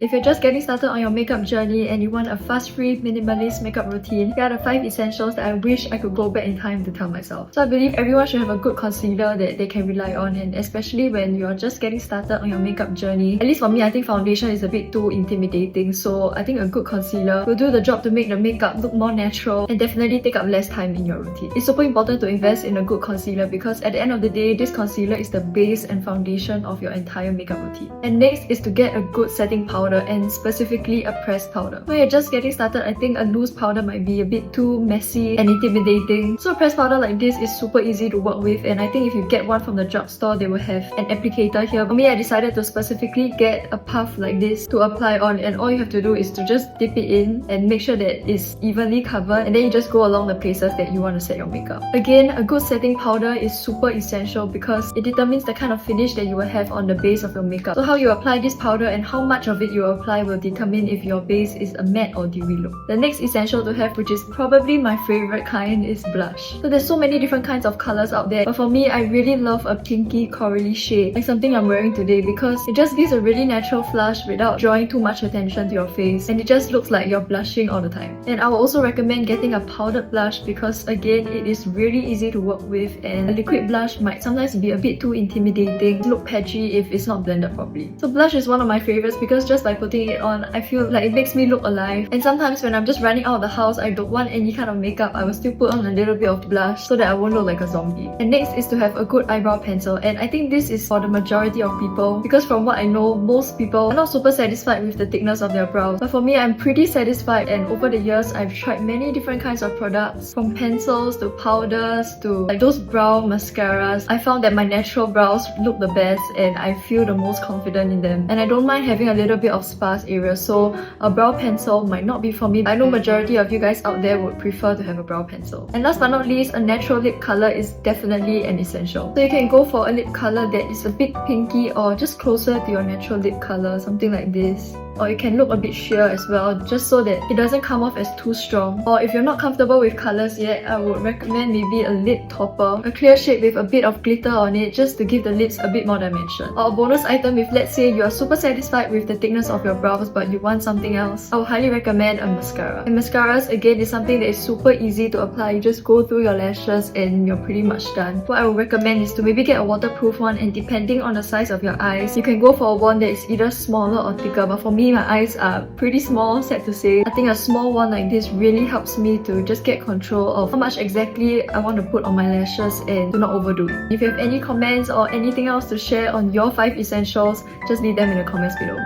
If you're just getting started on your makeup journey and you want a fuss-free, minimalist makeup routine, here are the 5 essentials that I wish I could go back in time to tell myself. So I believe everyone should have a good concealer that they can rely on, and especially when you're just getting started on your makeup journey. At least for me, I think foundation is a bit too intimidating, so I think a good concealer will do the job to make the makeup look more natural and definitely take up less time in your routine. It's super important to invest in a good concealer because at the end of the day, this concealer is the base and foundation of your entire makeup routine. And next is to get a good setting powder, and specifically a pressed powder. When you're just getting started, I think a loose powder might be a bit too messy and intimidating. So a pressed powder like this is super easy to work with, and I think if you get one from the drugstore, they will have an applicator here. For me, I decided to specifically get a puff like this to apply on, and all you have to do is to just dip it in and make sure that it's evenly covered, and then you just go along the places that you want to set your makeup. Again, a good setting powder is super essential because it determines the kind of finish that you will have on the base of your makeup. So how you apply this powder and how much of it you apply will determine if your base is a matte or dewy look. The next essential to have, which is probably my favorite kind, is blush. So there's so many different kinds of colors out there, but for me, I really love a pinky corally shade, like something I'm wearing today, because it just gives a really natural flush without drawing too much attention to your face, and it just looks like you're blushing all the time. And I will also recommend getting a powdered blush because again, it is really easy to work with, and a liquid blush might sometimes be a bit too intimidating, look patchy if it's not blended properly. So blush is one of my favorites because just by putting it on, I feel like it makes me look alive. And sometimes when I'm just running out of the house, I don't want any kind of makeup, I will still put on a little bit of blush so that I won't look like a zombie. And next is to have a good eyebrow pencil, and I think this is for the majority of people because from what I know, most people are not super satisfied with the thickness of their brows. But for me, I'm pretty satisfied, and over the years, I've tried many different kinds of products, from pencils to powders to like those brow mascaras. I found that my natural brows look the best and I feel the most confident in them. And I don't mind having a little bit of sparse areas, so a brow pencil might not be for me. I know majority of you guys out there would prefer to have a brow pencil. And last but not least, a natural lip color is definitely an essential. So you can go for a lip color that is a bit pinky or just closer to your natural lip color, something like this. Or it can look a bit sheer as well, just so that it doesn't come off as too strong. Or if you're not comfortable with colors yet, I would recommend maybe a lip topper, a clear shade with a bit of glitter on it just to give the lips a bit more dimension. Or a bonus item if, let's say, you are super satisfied with the thickness of your brows but you want something else, I would highly recommend a mascara. And mascaras, again, is something that is super easy to apply. You just go through your lashes and you're pretty much done. What I would recommend is to maybe get a waterproof one, and depending on the size of your eyes, you can go for one that is either smaller or thicker. But for me, my eyes are pretty small, sad to say. I think a small one like this really helps me to just get control of how much exactly I want to put on my lashes and do not overdo it. If you have any comments or anything else to share on your 5 essentials, just leave them in the comments below.